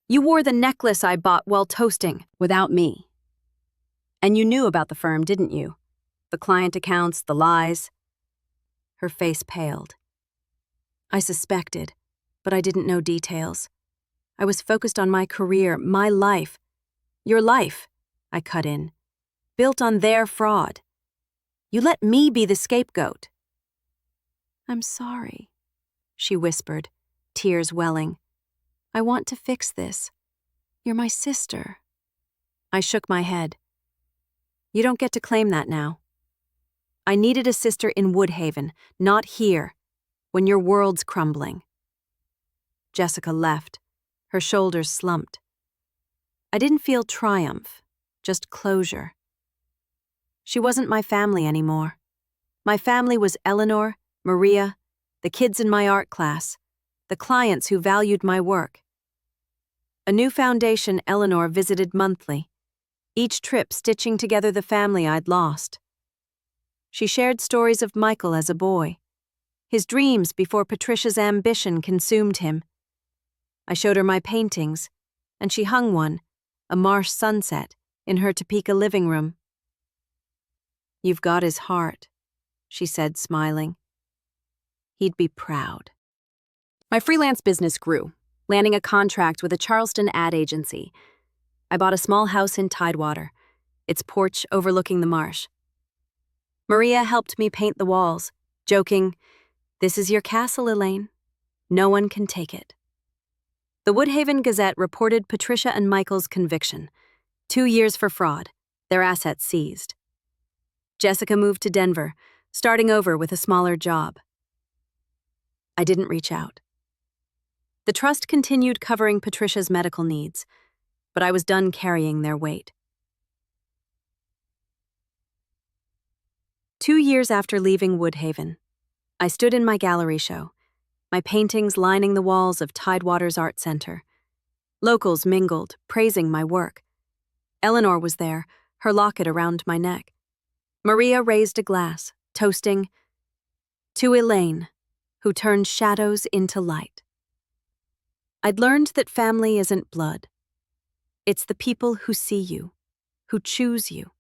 You wore the necklace I bought while toasting." "Without me. And you knew about the firm, didn't you? The client accounts, the lies." Her face paled. "I suspected, but I didn't know details. I was focused on my career, my life. Your life," I cut in, "built on their fraud. You let me be the scapegoat." "I'm sorry," she whispered, tears welling. "I want to fix this. You're my sister." I shook my head. "You don't get to claim that now. I needed a sister in Woodhaven, not here, when your world's crumbling." Jessica left, her shoulders slumped. I didn't feel triumph, just closure. She wasn't my family anymore. My family was Eleanor, Maria, the kids in my art class, the clients who valued my work. A new foundation Eleanor visited monthly, each trip stitching together the family I'd lost. She shared stories of Michael as a boy, his dreams before Patricia's ambition consumed him. I showed her my paintings, and she hung one, a marsh sunset, in her Topeka living room. "You've got his heart," she said, smiling. "He'd be proud." My freelance business grew, landing a contract with a Charleston ad agency. I bought a small house in Tidewater, its porch overlooking the marsh. Maria helped me paint the walls, joking, "This is your castle, Elaine. No one can take it." The Woodhaven Gazette reported Patricia and Michael's conviction. 2 years for fraud, their assets seized. Jessica moved to Denver, starting over with a smaller job. I didn't reach out. The trust continued covering Patricia's medical needs, but I was done carrying their weight. 2 years after leaving Woodhaven, I stood in my gallery show, my paintings lining the walls of Tidewater's Art Center. Locals mingled, praising my work. Eleanor was there, her locket around my neck. Maria raised a glass, toasting, "To Elaine, who turned shadows into light." I'd learned that family isn't blood. It's the people who see you, who choose you.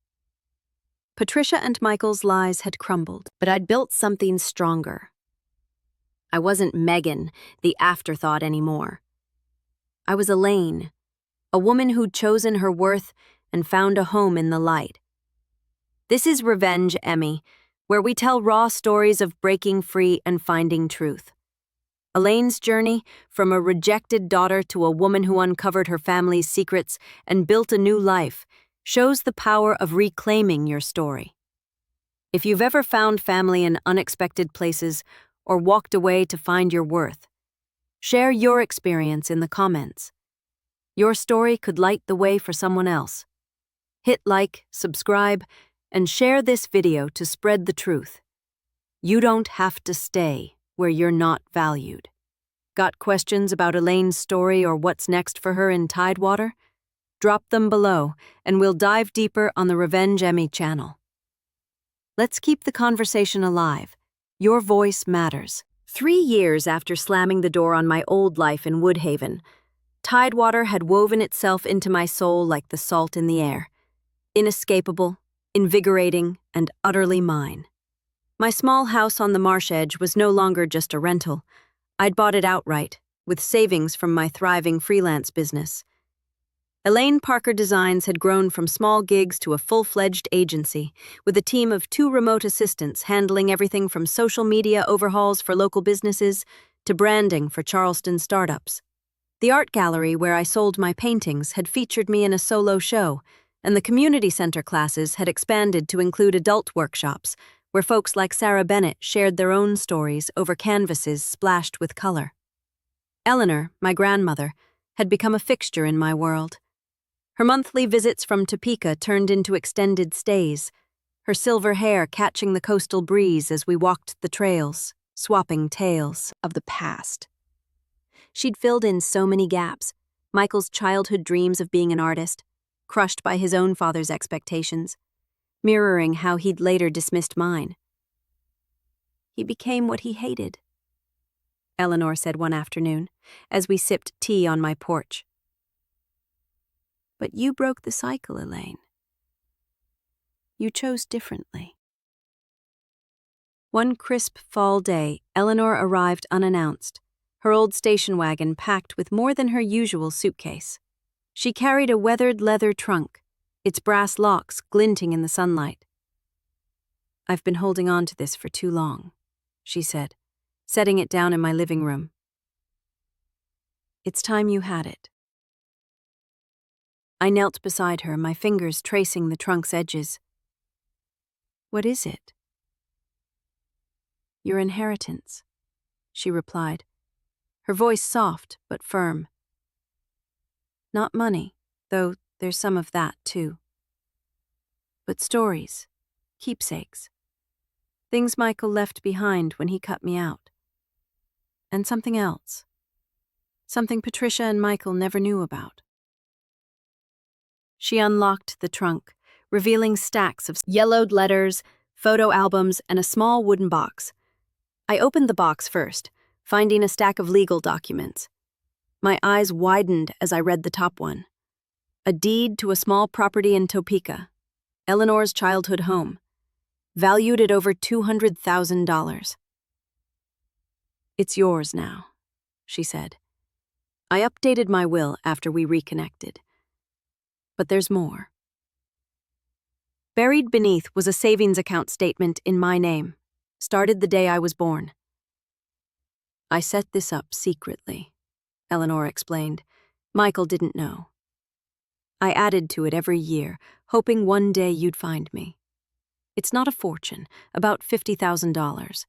Patricia and Michael's lies had crumbled, but I'd built something stronger. I wasn't Megan, the afterthought anymore. I was Elaine, a woman who'd chosen her worth and found a home in the light. This is Revenge, Emmy, where we tell raw stories of breaking free and finding truth. Elaine's journey, from a rejected daughter to a woman who uncovered her family's secrets and built a new life, shows the power of reclaiming your story. If you've ever found family in unexpected places or walked away to find your worth, share your experience in the comments. Your story could light the way for someone else. Hit like, subscribe, and share this video to spread the truth. You don't have to stay where you're not valued. Got questions about Elaine's story or what's next for her in Tidewater? Drop them below, and we'll dive deeper on the Revenge Emmy channel. Let's keep the conversation alive. Your voice matters. 3 years after slamming the door on my old life in Woodhaven, Tidewater had woven itself into my soul like the salt in the air. Inescapable, invigorating, and utterly mine. My small house on the marsh edge was no longer just a rental. I'd bought it outright, with savings from my thriving freelance business. Elaine Parker Designs had grown from small gigs to a full-fledged agency, with a team of 2 remote assistants handling everything from social media overhauls for local businesses to branding for Charleston startups. The art gallery where I sold my paintings had featured me in a solo show, and the community center classes had expanded to include adult workshops, where folks like Sarah Bennett shared their own stories over canvases splashed with color. Eleanor, my grandmother, had become a fixture in my world. Her monthly visits from Topeka turned into extended stays, her silver hair catching the coastal breeze as we walked the trails, swapping tales of the past. She'd filled in so many gaps: Michael's childhood dreams of being an artist, crushed by his own father's expectations, mirroring how he'd later dismissed mine. He became what he hated, Eleanor said one afternoon, as we sipped tea on my porch. But you broke the cycle, Elaine. You chose differently. One crisp fall day, Eleanor arrived unannounced, her old station wagon packed with more than her usual suitcase. She carried a weathered leather trunk, its brass locks glinting in the sunlight. "I've been holding on to this for too long," she said, setting it down in my living room. "It's time you had it." I knelt beside her, my fingers tracing the trunk's edges. "What is it?" "Your inheritance," she replied, her voice soft but firm. "Not money, though there's some of that too. But stories, keepsakes, things Michael left behind when he cut me out. And something else. Something Patricia and Michael never knew about." She unlocked the trunk, revealing stacks of yellowed letters, photo albums, and a small wooden box. I opened the box first, finding a stack of legal documents. My eyes widened as I read the top one. A deed to a small property in Topeka, Eleanor's childhood home, valued at over $200,000. "It's yours now," she said. "I updated my will after we reconnected. But there's more." Buried beneath was a savings account statement in my name, started the day I was born. "I set this up secretly," Eleanor explained. "Michael didn't know. I added to it every year, hoping one day you'd find me. It's not a fortune, about $50,000.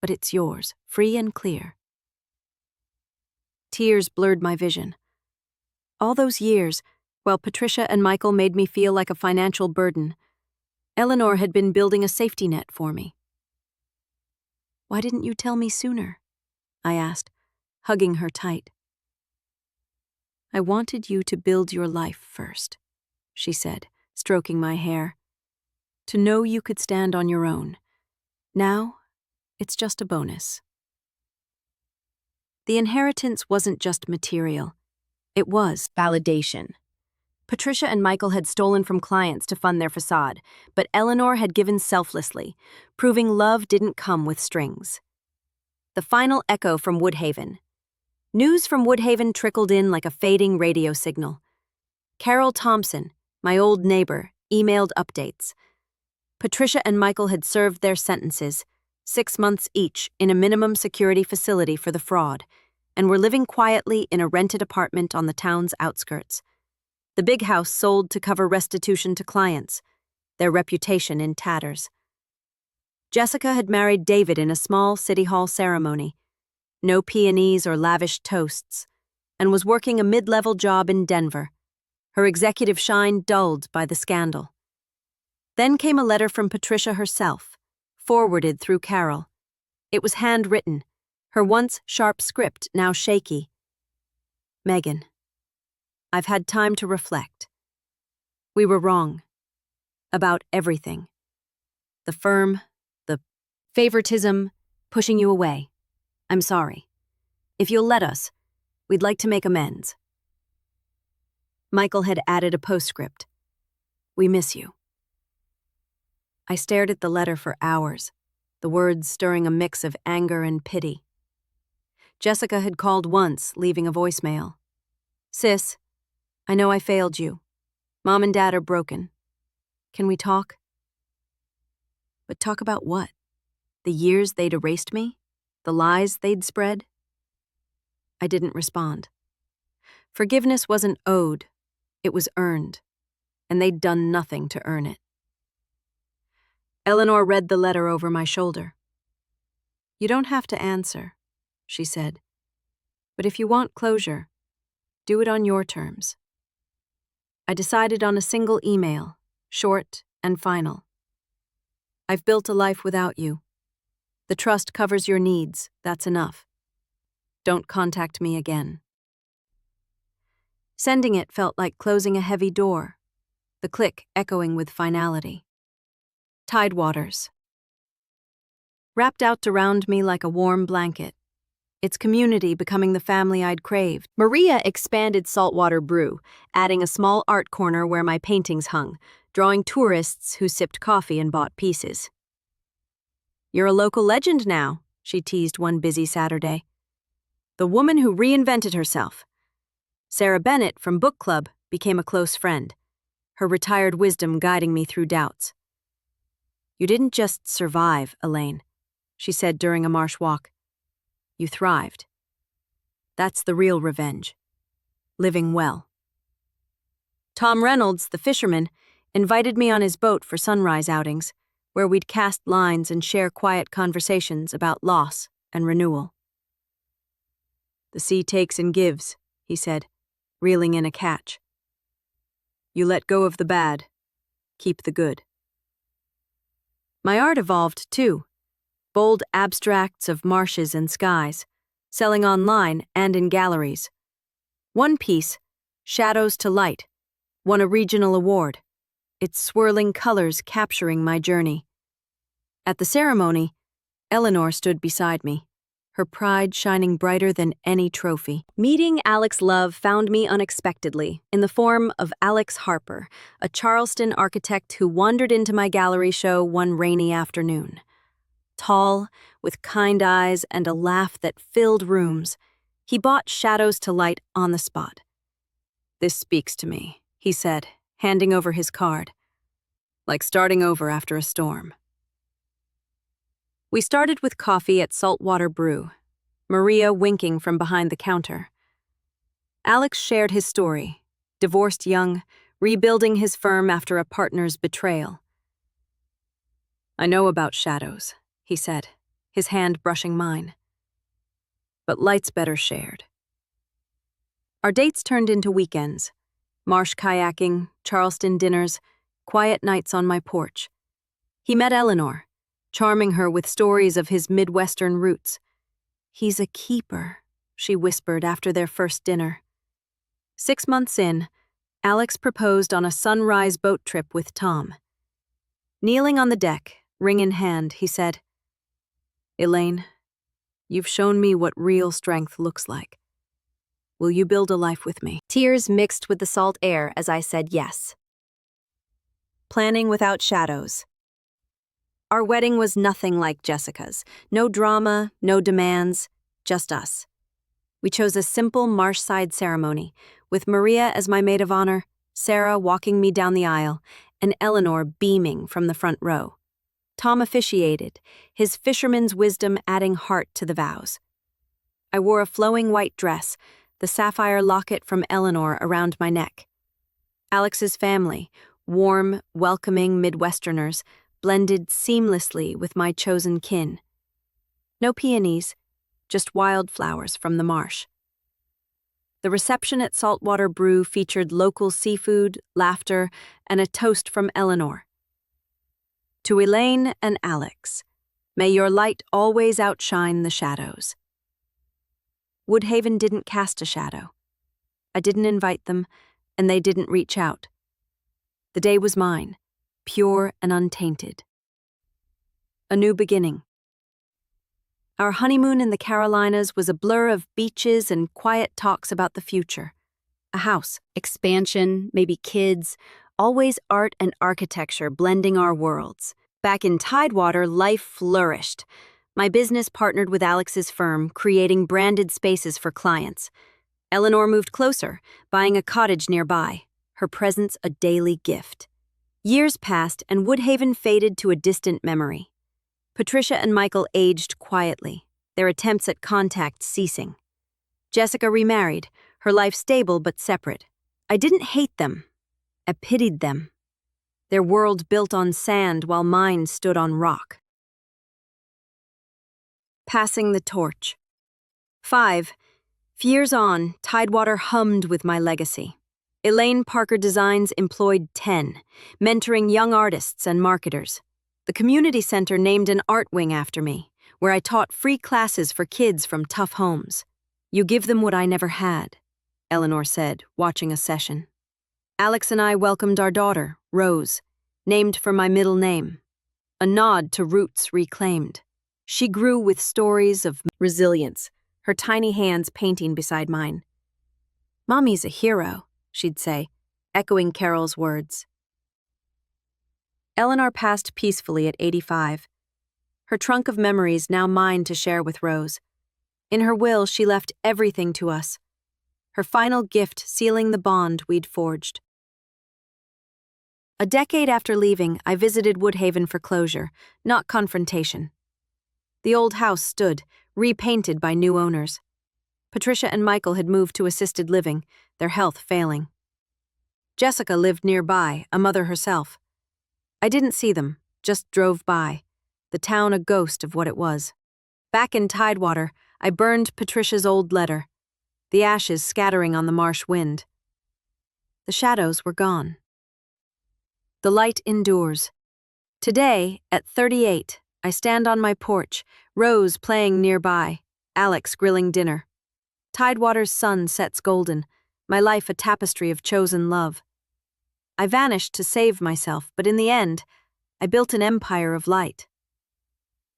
But it's yours, free and clear." Tears blurred my vision. All those years, while Patricia and Michael made me feel like a financial burden, Eleanor had been building a safety net for me. "Why didn't you tell me sooner?" I asked, hugging her tight. "I wanted you to build your life first," she said, stroking my hair. "To know you could stand on your own. Now, it's just a bonus." The inheritance wasn't just material. It was validation. Patricia and Michael had stolen from clients to fund their facade, but Eleanor had given selflessly, proving love didn't come with strings. The final echo from Woodhaven. News from Woodhaven trickled in like a fading radio signal. Carol Thompson, my old neighbor, emailed updates. Patricia and Michael had served their sentences, 6 months each, in a minimum security facility for the fraud, and were living quietly in a rented apartment on the town's outskirts. The big house sold to cover restitution to clients, their reputation in tatters. Jessica had married David in a small city hall ceremony, no peonies or lavish toasts, and was working a mid-level job in Denver, her executive shine dulled by the scandal. Then came a letter from Patricia herself, forwarded through Carol. It was handwritten, her once sharp script now shaky. "Megan, I've had time to reflect. We were wrong. About everything. The firm, the favoritism, pushing you away. I'm sorry. If you'll let us, we'd like to make amends." Michael had added a postscript. "We miss you." I stared at the letter for hours, the words stirring a mix of anger and pity. Jessica had called once, leaving a voicemail. "Sis, I know I failed you. Mom and Dad are broken. Can we talk?" But talk about what? The years they'd erased me? The lies they'd spread? I didn't respond. Forgiveness wasn't owed, it was earned, and they'd done nothing to earn it. Eleanor read the letter over my shoulder. "You don't have to answer," she said. "But if you want closure, do it on your terms." I decided on a single email, short and final. "I've built a life without you. The trust covers your needs, that's enough. Don't contact me again." Sending it felt like closing a heavy door, the click echoing with finality. Tidewaters. Wrapped out around me like a warm blanket, its community becoming the family I'd craved. Maria expanded Saltwater Brew, adding a small art corner where my paintings hung, drawing tourists who sipped coffee and bought pieces. "You're a local legend now," she teased one busy Saturday. "The woman who reinvented herself." Sarah Bennett from book club became a close friend, her retired wisdom guiding me through doubts. "You didn't just survive, Elaine," she said during a marsh walk. "You thrived. That's the real revenge. Living well." Tom Reynolds, the fisherman, invited me on his boat for sunrise outings, where we'd cast lines and share quiet conversations about loss and renewal. "The sea takes and gives," he said, reeling in a catch. "You let go of the bad, keep the good." My art evolved, too. Bold abstracts of marshes and skies, selling online and in galleries. One piece, Shadows to Light, won a regional award, its swirling colors capturing my journey. At the ceremony, Eleanor stood beside me, her pride shining brighter than any trophy. Meeting Alex Love found me unexpectedly, in the form of Alex Harper, a Charleston architect who wandered into my gallery show one rainy afternoon. Tall, with kind eyes and a laugh that filled rooms, he bought Shadows to Light on the spot. "This speaks to me," he said, handing over his card. "Like starting over after a storm." We started with coffee at Saltwater Brew, Maria winking from behind the counter. Alex shared his story, divorced young, rebuilding his firm after a partner's betrayal. "I know about shadows," he said, his hand brushing mine. "But light's better shared." Our dates turned into weekends. Marsh kayaking, Charleston dinners, quiet nights on my porch. He met Eleanor, charming her with stories of his Midwestern roots. "He's a keeper," she whispered after their first dinner. 6 months in, Alex proposed on a sunrise boat trip with Tom. Kneeling on the deck, ring in hand, he said, "Elaine, you've shown me what real strength looks like. Will you build a life with me?" Tears mixed with the salt air as I said yes. Planning without shadows. Our wedding was nothing like Jessica's. No drama, no demands, just us. We chose a simple marshside ceremony, with Maria as my maid of honor, Sarah walking me down the aisle, and Eleanor beaming from the front row. Tom officiated, his fisherman's wisdom adding heart to the vows. I wore a flowing white dress, the sapphire locket from Eleanor around my neck. Alex's family, warm, welcoming Midwesterners, blended seamlessly with my chosen kin. No peonies, just wildflowers from the marsh. The reception at Saltwater Brew featured local seafood, laughter, and a toast from Eleanor. "To Elaine and Alex, may your light always outshine the shadows." Woodhaven didn't cast a shadow. I didn't invite them, and they didn't reach out. The day was mine, pure and untainted. A new beginning. Our honeymoon in the Carolinas was a blur of beaches and quiet talks about the future. A house, expansion, maybe kids, always art and architecture blending our worlds. Back in Tidewater, life flourished. My business partnered with Alex's firm, creating branded spaces for clients. Eleanor moved closer, buying a cottage nearby, her presence a daily gift. Years passed, and Woodhaven faded to a distant memory. Patricia and Michael aged quietly, their attempts at contact ceasing. Jessica remarried, her life stable but separate. I didn't hate them. I pitied them. Their world built on sand while mine stood on rock. Passing the torch. 5. Years on, Tidewater hummed with my legacy. Elaine Parker Designs employed 10, mentoring young artists and marketers. The community center named an art wing after me, where I taught free classes for kids from tough homes. You give them what I never had, Eleanor said, watching a session. Alex and I welcomed our daughter, Rose, named for my middle name, a nod to roots reclaimed. She grew with stories of resilience, her tiny hands painting beside mine. "Mommy's a hero," she'd say, echoing Carol's words. Eleanor passed peacefully at 85. Her trunk of memories now mine to share with Rose. In her will, she left everything to us, her final gift sealing the bond we'd forged. A decade after leaving, I visited Woodhaven for closure, not confrontation. The old house stood, repainted by new owners. Patricia and Michael had moved to assisted living, their health failing. Jessica lived nearby, a mother herself. I didn't see them, just drove by, the town a ghost of what it was. Back in Tidewater, I burned Patricia's old letter, the ashes scattering on the marsh wind. The shadows were gone. The light endures. Today, at 38, I stand on my porch, Rose playing nearby, Alex grilling dinner. Tidewater's sun sets golden, my life a tapestry of chosen love. I vanished to save myself, but in the end, I built an empire of light.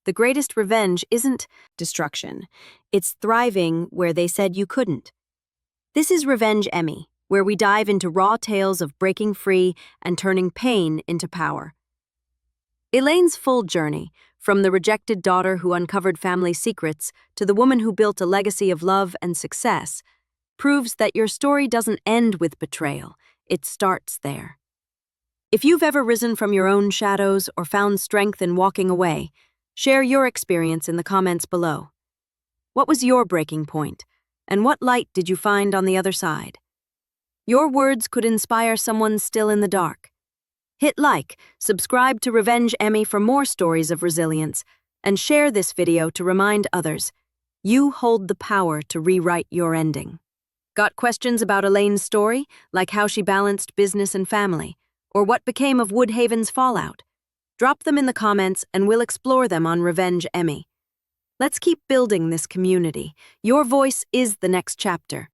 The greatest revenge isn't destruction. It's thriving where they said you couldn't. This is Revenge Emmy, where we dive into raw tales of breaking free and turning pain into power. Elaine's full journey, from the rejected daughter who uncovered family secrets to the woman who built a legacy of love and success, proves that your story doesn't end with betrayal. It starts there. If you've ever risen from your own shadows or found strength in walking away, share your experience in the comments below. What was your breaking point, and what light did you find on the other side? Your words could inspire someone still in the dark. Hit like, subscribe to Revenge Emmy for more stories of resilience, and share this video to remind others, you hold the power to rewrite your ending. Got questions about Elaine's story, like how she balanced business and family, or what became of Woodhaven's fallout? Drop them in the comments and we'll explore them on Revenge Emmy. Let's keep building this community. Your voice is the next chapter.